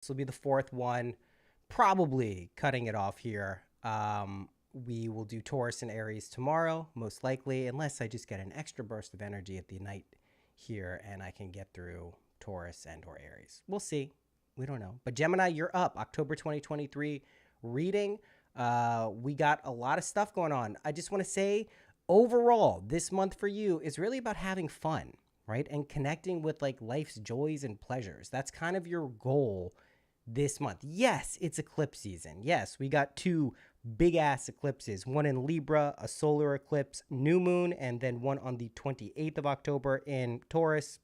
This will be the fourth one, probably cutting it off here. We will do Taurus and Aries tomorrow, most likely, unless I just get an extra burst of energy at the night here and I can get through Taurus and or Aries. We'll see. We don't know. But Gemini, you're up. October 2023 reading. We got a lot of stuff going on. I just want to say, overall, this month for you is really about having fun, right? And connecting with like life's joys and pleasures. That's kind of your goal this month. Yes, it's eclipse season. Yes, we got two big ass eclipses, one in Libra, a solar eclipse, new moon, and then one on the 28th of October in Taurus,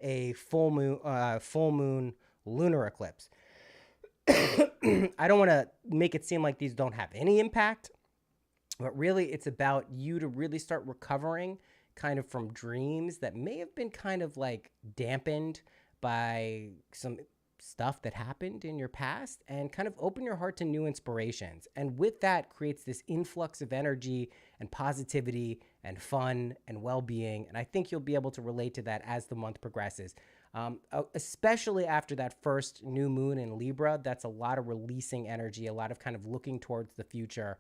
a full moon lunar eclipse. I don't want to make it seem like these don't have any impact, but really it's about you to really start recovering kind of from dreams that may have been kind of like dampened by some stuff that happened in your past, and kind of open your heart to new inspirations. And with that creates this influx of energy and positivity and fun and well-being. And I think you'll be able to relate to that as the month progresses. Especially after that first new moon in Libra, that's a lot of releasing energy, a lot of kind of looking towards the future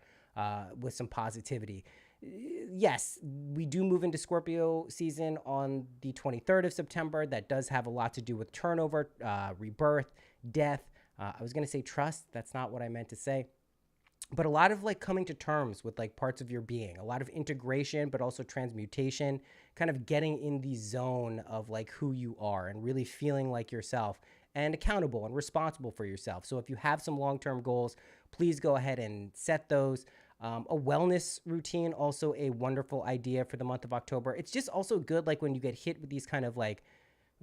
with some positivity. Yes, we do move into Scorpio season on the 23rd of September. That does have a lot to do with turnover, rebirth, death. I was going to say trust. That's not what I meant to say. But a lot of like coming to terms with like parts of your being, a lot of integration, but also transmutation, kind of getting in the zone of like who you are and really feeling like yourself and accountable and responsible for yourself. So if you have some long-term goals, please go ahead and set those. A wellness routine, also a wonderful idea for the month of October. It's just also good, like when you get hit with these kind of like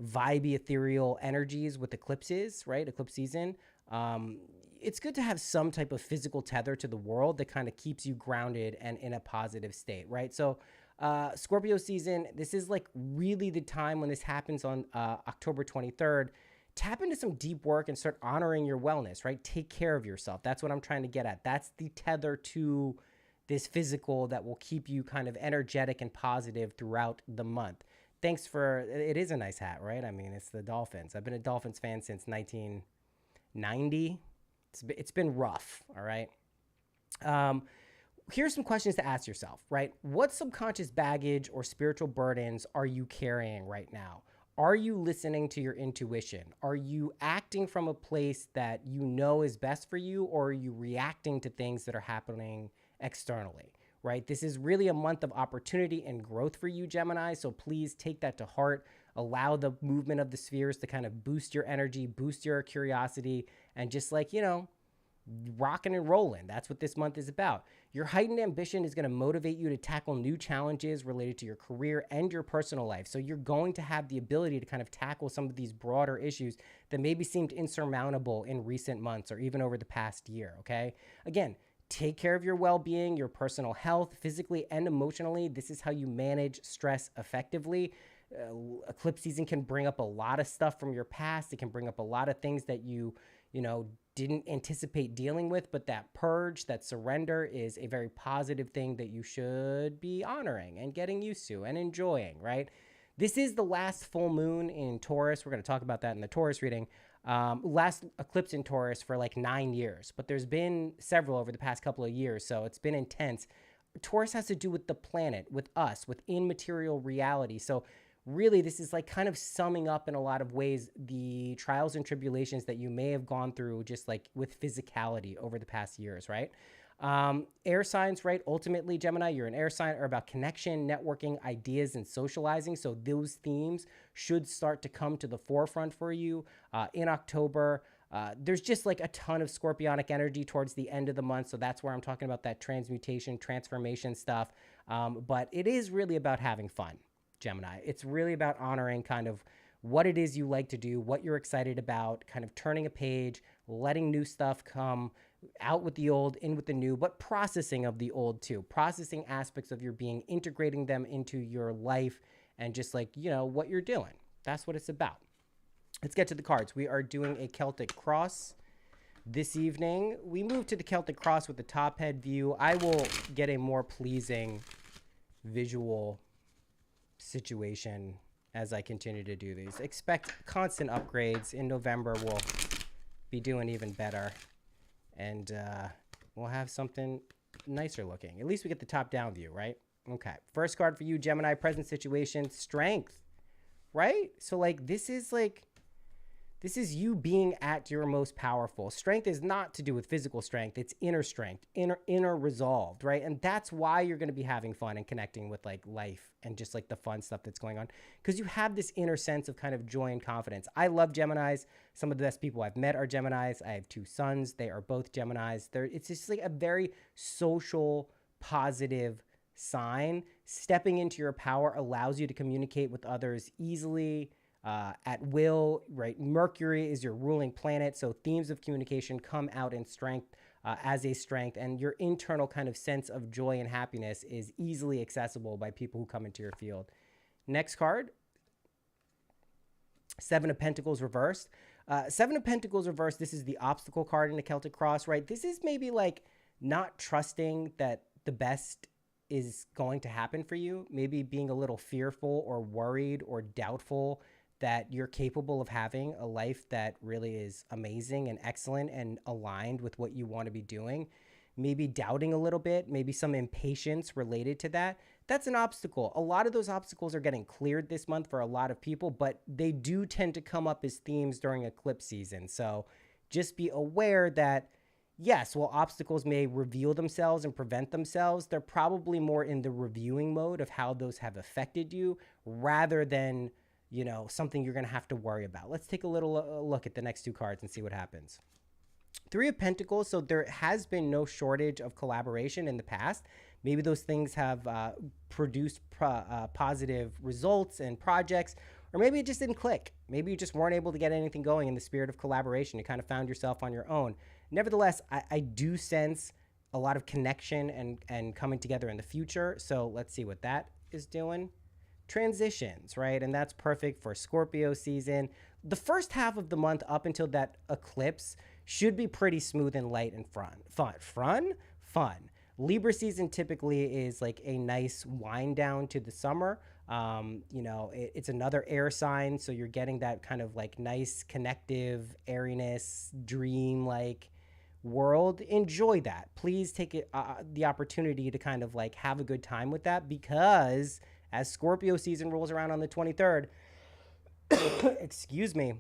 vibey, ethereal energies with eclipses, right? Eclipse season. It's good to have some type of physical tether to the world that kind of keeps you grounded and in a positive state, right? So Scorpio season, this is like really the time when this happens on October 23rd. Tap into some deep work and start honoring your wellness, right? Take care of yourself. That's what I'm trying to get at. That's the tether to this physical that will keep you kind of energetic and positive throughout the month. Thanks for, it is a nice hat, right? I mean, it's the Dolphins. I've been a Dolphins fan since 1990. It's been rough, all right? Here's some questions to ask yourself, right? What subconscious baggage or spiritual burdens are you carrying right now? Are you listening to your intuition? Are you acting from a place that you know is best for you, or are you reacting to things that are happening externally, right? This is really a month of opportunity and growth for you, Gemini, so please take that to heart. Allow the movement of the spheres to kind of boost your energy, boost your curiosity, and just like, you know, rocking and rolling. That's what this month is about. Your heightened ambition is going to motivate you to tackle new challenges related to your career and your personal life. So you're going to have the ability to kind of tackle some of these broader issues that maybe seemed insurmountable in recent months or even over the past year, okay? Again, take care of your well-being, your personal health, physically and emotionally. This is how you manage stress effectively. Eclipse season can bring up a lot of stuff from your past. It can bring up a lot of things that you know, didn't anticipate dealing with, but that purge, that surrender is a very positive thing that you should be honoring and getting used to and enjoying, right? This is the last full moon in Taurus. We're going to talk about that in the Taurus reading. Last eclipse in Taurus for like 9 years, but there's been several over the past couple of years, so it's been intense. Taurus has to do with the planet, with us, with immaterial reality. So really, this is like kind of summing up in a lot of ways the trials and tribulations that you may have gone through just like with physicality over the past years, right? Air signs, right? Ultimately, Gemini, you're an air sign, are about connection, networking, ideas, and socializing. So those themes should start to come to the forefront for you in October. There's just like a ton of scorpionic energy towards the end of the month. So that's where I'm talking about that transmutation, transformation stuff. But it is really about having fun, Gemini. It's really about honoring kind of what it is you like to do, what you're excited about, kind of turning a page, letting new stuff come out with the old, in with the new, but processing of the old too, processing aspects of your being, integrating them into your life, and just like, you know, what you're doing. That's what it's about. Let's get to the cards. We are doing a Celtic cross this evening. We move to the Celtic cross with the top head view. I will get a more pleasing visual situation as I continue to do these. Expect constant upgrades. In November, we'll be doing even better. And we'll have something nicer looking. At least we get the top-down view, right? Okay. First card for you, Gemini, present situation, strength, right? So, like, this is you being at your most powerful. Strength is not to do with physical strength. It's inner strength, inner resolved, right? And that's why you're going to be having fun and connecting with like life and just like the fun stuff that's going on, because you have this inner sense of kind of joy and confidence. I love Geminis. Some of the best people I've met are Geminis. I have 2 sons. They are both Geminis. It's just like a very social, positive sign. Stepping into your power allows you to communicate with others easily, at will, right? Mercury is your ruling planet. So themes of communication come out in strength, as a strength, and your internal kind of sense of joy and happiness is easily accessible by people who come into your field. Next card, 7 of Pentacles reversed. 7 of Pentacles reversed, this is the obstacle card in the Celtic Cross, right? This is maybe like not trusting that the best is going to happen for you, maybe being a little fearful or worried or doubtful that you're capable of having a life that really is amazing and excellent and aligned with what you want to be doing. Maybe doubting a little bit, maybe some impatience related to that. That's an obstacle. A lot of those obstacles are getting cleared this month for a lot of people, but they do tend to come up as themes during eclipse season. So just be aware that, yes, while obstacles may reveal themselves and prevent themselves, they're probably more in the reviewing mode of how those have affected you rather than, you know, something you're going to have to worry about. Let's take a little look at the next 2 cards and see what happens. 3 of Pentacles. So there has been no shortage of collaboration in the past. Maybe those things have produced positive results and projects, or maybe it just didn't click. Maybe you just weren't able to get anything going in the spirit of collaboration. You kind of found yourself on your own. Nevertheless, I do sense a lot of connection and coming together in the future. So let's see what that is doing. Transitions, right? And that's perfect for Scorpio season. The first half of the month up until that eclipse should be pretty smooth and light and fun. Libra season typically is like a nice wind down to the summer. You know, it's another air sign, so you're getting that kind of like nice connective airiness, dream-like world. Enjoy that. Please take it, the opportunity to kind of like have a good time with that, because as Scorpio season rolls around on the 23rd, excuse me,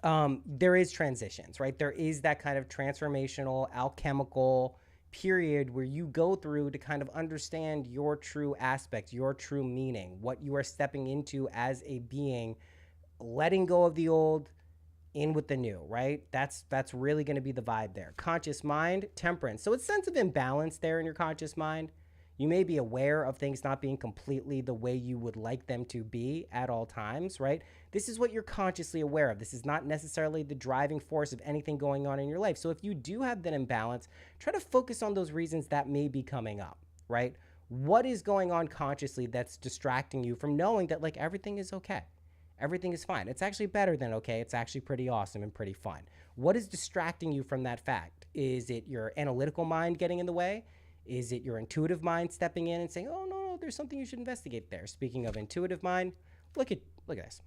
there is transitions, right? There is that kind of transformational, alchemical period where you go through to kind of understand your true aspects, your true meaning, what you are stepping into as a being, letting go of the old, in with the new, right? That's really going to be the vibe there. Conscious mind, temperance. So it's sense of imbalance there in your conscious mind. You may be aware of things not being completely the way you would like them to be at all times, right? This is what you're consciously aware of. This is not necessarily the driving force of anything going on in your life. So if you do have that imbalance, try to focus on those reasons that may be coming up, right? What is going on consciously that's distracting you from knowing that like everything is okay? Everything is fine. It's actually better than okay. It's actually pretty awesome and pretty fun. What is distracting you from that fact? Is it your analytical mind getting in the way? Is it your intuitive mind stepping in and saying, oh, no, there's something you should investigate there? Speaking of intuitive mind, look at this.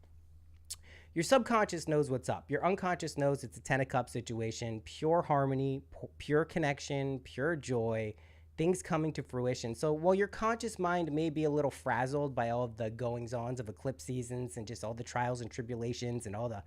Your subconscious knows what's up. Your unconscious knows it's a 10 of Cups situation, pure harmony, pure connection, pure joy, things coming to fruition. So while your conscious mind may be a little frazzled by all of the goings-ons of eclipse seasons and just all the trials and tribulations and all the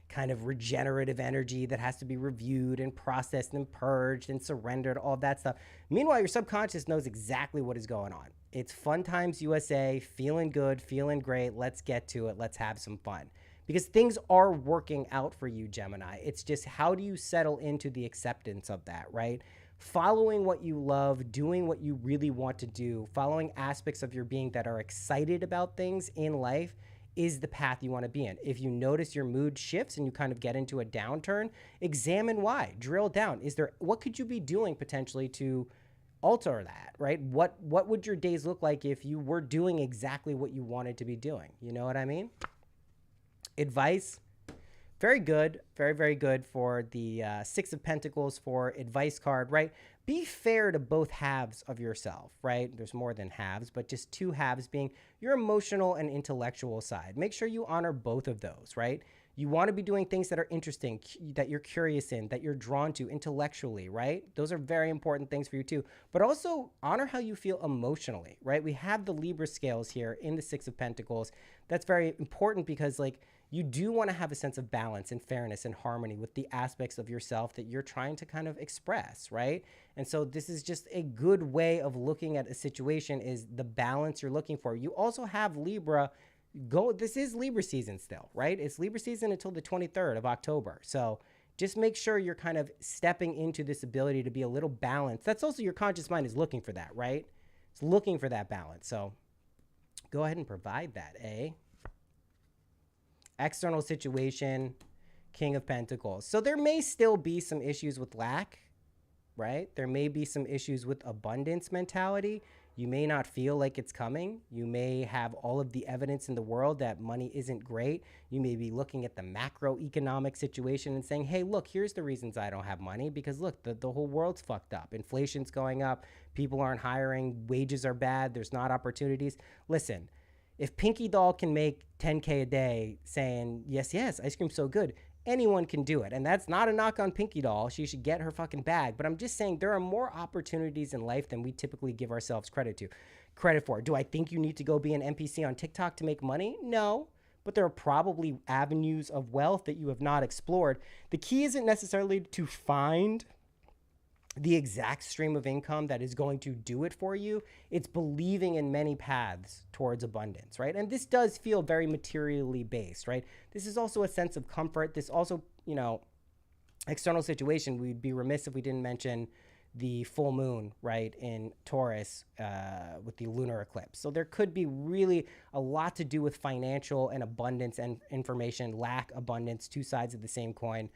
kind of regenerative energy that has to be reviewed and processed and purged and surrendered, all that stuff. Meanwhile, your subconscious knows exactly what is going on. It's fun times USA, feeling good, feeling great. Let's get to it. Let's have some fun. Because things are working out for you, Gemini. It's just how do you settle into the acceptance of that, right? Following what you love, doing what you really want to do, following aspects of your being that are excited about things in life is the path you want to be in. If you notice your mood shifts and you kind of get into a downturn, examine why. Drill down. What could you be doing potentially to alter that, right? What would your days look like if you were doing exactly what you wanted to be doing? You know what I mean? Advice, very good. Very, very good for the 6 of Pentacles for advice card, right? Be fair to both halves of yourself, right? There's more than halves, but just 2 halves being your emotional and intellectual side. Make sure you honor both of those, right? You want to be doing things that are interesting, that you're curious in, that you're drawn to intellectually, right? Those are very important things for you too. But also honor how you feel emotionally, right? We have the Libra scales here in the Six of Pentacles. That's very important because like you do want to have a sense of balance and fairness and harmony with the aspects of yourself that you're trying to kind of express, right? And so this is just a good way of looking at a situation, is the balance you're looking for. You also have Libra this is Libra season still, right? It's Libra season until the 23rd of October. So just make sure you're kind of stepping into this ability to be a little balanced. That's also your conscious mind is looking for that, right? It's looking for that balance. So go ahead and provide that, eh? External situation, King of Pentacles. So there may still be some issues with lack, right? There may be some issues with abundance mentality. You may not feel like it's coming. You may have all of the evidence in the world that money isn't great. You may be looking at the macroeconomic situation and saying, hey, look, here's the reasons I don't have money, because look, the whole world's fucked up. Inflation's going up. People aren't hiring. Wages are bad. There's not opportunities. Listen, if Pinky Doll can make 10K a day saying, yes, yes, ice cream's so good, anyone can do it. And that's not a knock on Pinky Doll. She should get her fucking bag. But I'm just saying there are more opportunities in life than we typically give ourselves credit for. Do I think you need to go be an NPC on TikTok to make money? No. But there are probably avenues of wealth that you have not explored. The key isn't necessarily to find the exact stream of income that is going to do it for you. It's believing in many paths towards abundance, right? And this does feel very materially based, right? This is also a sense of comfort. This also, you know, external situation, we'd be remiss if we didn't mention the full moon, right, in Taurus with the lunar eclipse. So there could be really a lot to do with financial and abundance and information, lack, abundance, two sides of the same coin.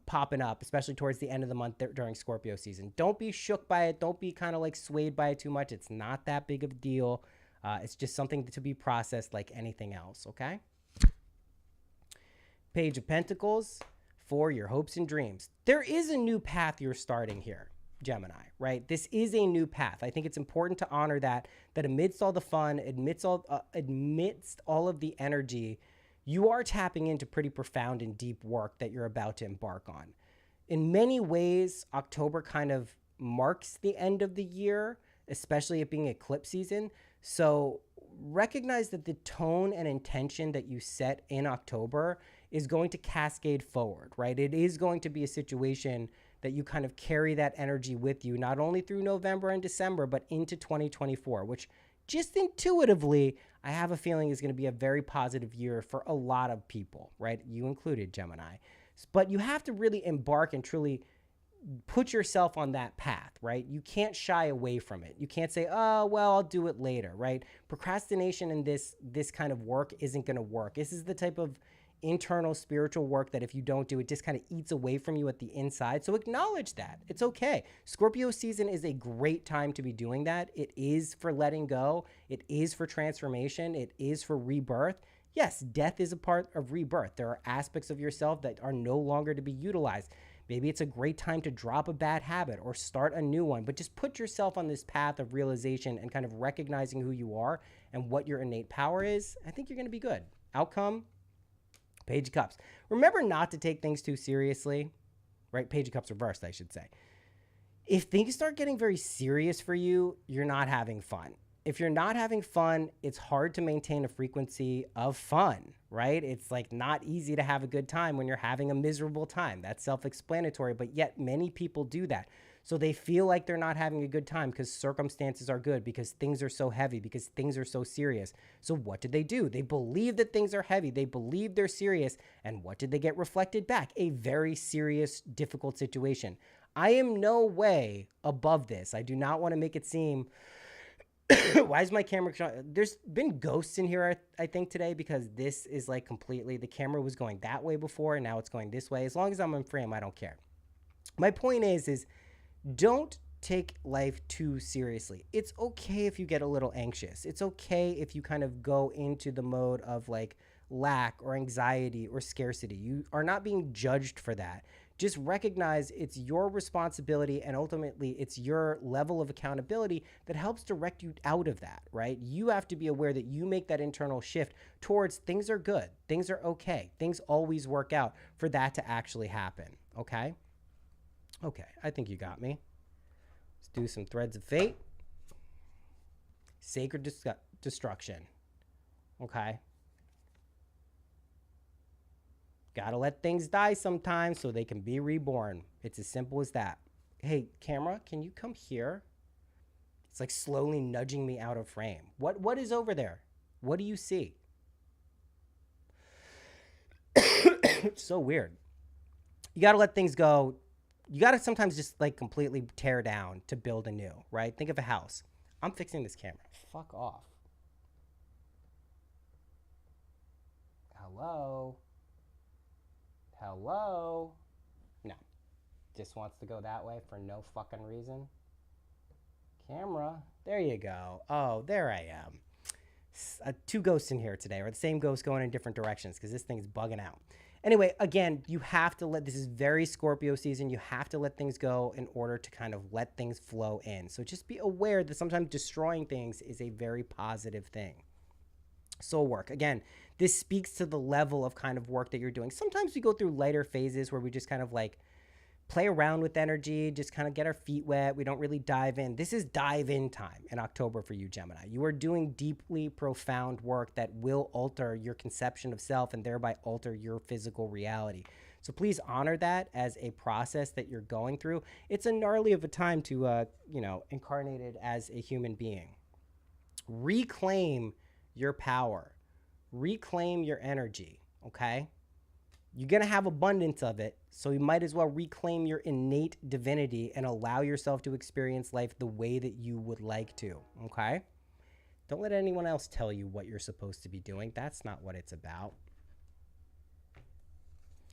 Popping up, especially towards the end of the month during Scorpio season. Don't be shook by it. Don't be kind of like swayed by it too much. It's not that big of a deal. It's just something to be processed like anything else, okay? Page of Pentacles for your hopes and dreams. There is a new path you're starting here, Gemini, right? This is a new path. I think it's important to honor that amidst all the fun, amidst all of the energy, you are tapping into pretty profound and deep work that you're about to embark on. In many ways, October kind of marks the end of the year, especially it being eclipse season. So recognize that the tone and intention that you set in October is going to cascade forward, right? It is going to be a situation that you kind of carry that energy with you, not only through November and December, but into 2024, which just intuitively, I have a feeling is going to be a very positive year for a lot of people, right? You included, Gemini. But you have to really embark and truly put yourself on that path, right? You can't shy away from it. You can't say, oh, well, I'll do it later, right? Procrastination in this kind of work isn't going to work. This is the type of internal spiritual work that if you don't do, it just kind of eats away from you at the inside. So acknowledge that. It's okay. Scorpio season is a great time to be doing that. It is for letting go. It is for transformation. It is for rebirth. Yes, death is a part of rebirth. There are aspects of yourself that are no longer to be utilized. Maybe it's a great time to drop a bad habit or start a new one, but just put yourself on this path of realization and kind of recognizing who you are and what your innate power is. I think you're going to be good. Outcome, Page of Cups. Remember not to take things too seriously, right? Page of Cups reversed, I should say. If things start getting very serious for you, you're not having fun. If you're not having fun, it's hard to maintain a frequency of fun, right? It's like not easy to have a good time when you're having a miserable time. That's self-explanatory, but yet many people do that. So they feel like they're not having a good time because circumstances are good, because things are so heavy, because things are so serious. So what did they do? They believe that things are heavy. They believe they're serious. And what did they get reflected back? A very serious, difficult situation. I am no way above this. I do not want to make it seem... Why is my camera... There's been ghosts in here, I think, today, because this is like completely... The camera was going that way before, and now it's going this way. As long as I'm in frame, I don't care. My point is don't take life too seriously. It's okay if you get a little anxious. It's okay if you kind of go into the mode of like lack or anxiety or scarcity. You are not being judged for that. Just recognize it's your responsibility, and ultimately it's your level of accountability that helps direct you out of that, right? You have to be aware that you make that internal shift towards things are good, things are okay, things always work out for that to actually happen, okay? Okay, I think you got me. Let's do some threads of fate. Sacred destruction, okay? Gotta let things die sometimes so they can be reborn. It's as simple as that. Hey, camera, can you come here? It's like slowly nudging me out of frame. What is over there? What do you see? It's so weird. You gotta let things go. You gotta sometimes just like completely tear down to build anew, right? Think of a house. I'm fixing this camera. Fuck off. Hello? Hello? No. Just wants to go that way for no fucking reason. Camera. There you go. Oh, there I am. Two ghosts in here today, or the same ghost going in different directions because this thing's bugging out. Anyway, again, you have to let, this is very Scorpio season. You have to let things go in order to kind of let things flow in. So just be aware that sometimes destroying things is a very positive thing. Soul work. Again, this speaks to the level of kind of work that you're doing. Sometimes we go through lighter phases where we just kind of like play around with energy, just kind of get our feet wet. We don't really dive in. This is dive in time in October for you, Gemini. You are doing deeply profound work that will alter your conception of self and thereby alter your physical reality. So please honor that as a process that you're going through. It's a gnarly of a time to, incarnate it as a human being. Reclaim your power, reclaim your energy, okay? You're going to have abundance of it, so you might as well reclaim your innate divinity and allow yourself to experience life the way that you would like to, okay? Don't let anyone else tell you what you're supposed to be doing. That's not what it's about.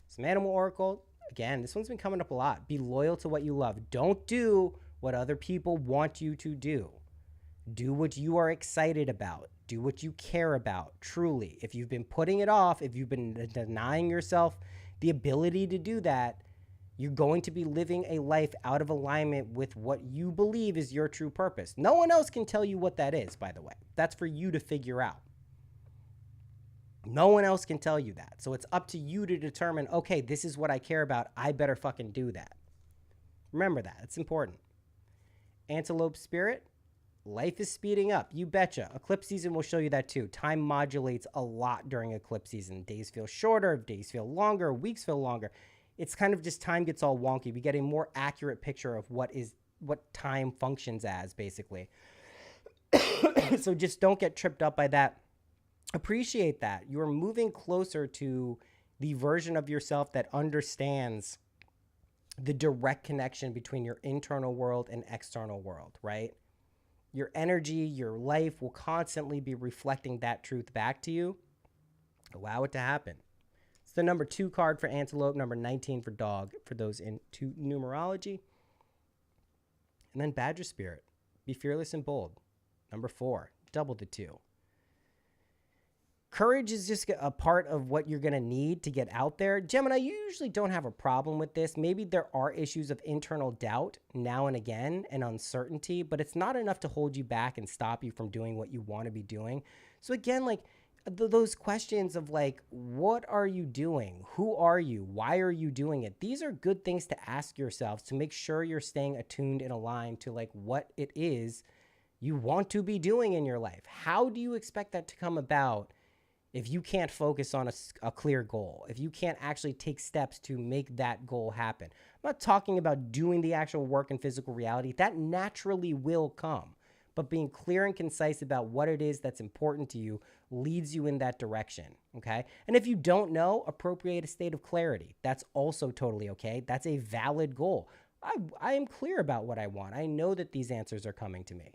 Some animal oracle. Again, this one's been coming up a lot. Be loyal to what you love. Don't do what other people want you to do. Do what you are excited about. Do what you care about, truly. If you've been putting it off, if you've been denying yourself the ability to do that, you're going to be living a life out of alignment with what you believe is your true purpose. No one else can tell you what that is, by the way. That's for you to figure out. No one else can tell you that. So it's up to you to determine, okay, this is what I care about. I better fucking do that. Remember that. It's important. Antelope spirit. Life is speeding up. You betcha. Eclipse season will show you that too. Time modulates a lot during eclipse season. Days feel shorter, days feel longer, weeks feel longer. It's kind of just time gets all wonky. We get a more accurate picture of what time functions as, basically. So just don't get tripped up by that. Appreciate that. You're moving closer to the version of yourself that understands the direct connection between your internal world and external world, right? Your energy, your life will constantly be reflecting that truth back to you. Allow it to happen. It's the number 2 card for antelope, number 19 for dog, for those into numerology. And then badger spirit. Be fearless and bold. Number 4, double the 2. Courage is just a part of what you're going to need to get out there. Gemini, you usually don't have a problem with this. Maybe there are issues of internal doubt now and again and uncertainty, but it's not enough to hold you back and stop you from doing what you want to be doing. So again, like those questions of like, what are you doing? Who are you? Why are you doing it? These are good things to ask yourselves to make sure you're staying attuned and aligned to like what it is you want to be doing in your life. How do you expect that to come about if you can't focus on a clear goal, if you can't actually take steps to make that goal happen? I'm not talking about doing the actual work in physical reality. That naturally will come. But being clear and concise about what it is that's important to you leads you in that direction, okay? And if you don't know, appropriate a state of clarity. That's also totally okay. That's a valid goal. I am clear about what I want. I know that these answers are coming to me.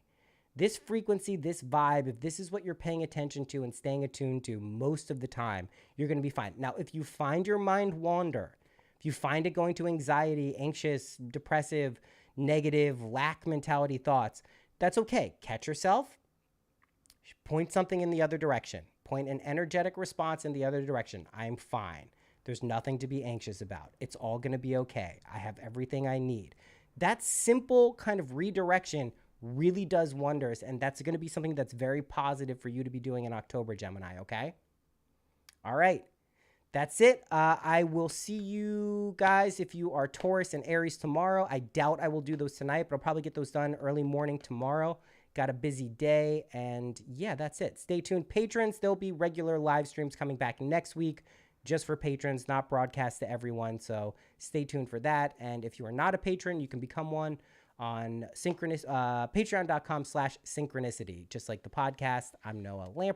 This frequency, this vibe, if this is what you're paying attention to and staying attuned to most of the time, you're going to be fine. Now, if you find your mind wander, if you find it going to anxiety, anxious, depressive, negative, lack mentality thoughts, that's okay. Catch yourself, point something in the other direction, point an energetic response in the other direction. I'm fine. There's nothing to be anxious about. It's all going to be okay. I have everything I need. That simple kind of redirection really does wonders. And that's going to be something that's very positive for you to be doing in October, Gemini. Okay. All right. That's it. I will see you guys if you are Taurus and Aries tomorrow. I doubt I will do those tonight, but I'll probably get those done early morning tomorrow. Got a busy day. And yeah, that's it. Stay tuned. Patrons, there'll be regular live streams coming back next week just for patrons, not broadcast to everyone. So stay tuned for that. And if you are not a patron, you can become one on patreon.com/synchronicity. Just like the podcast, I'm Noah Lamp.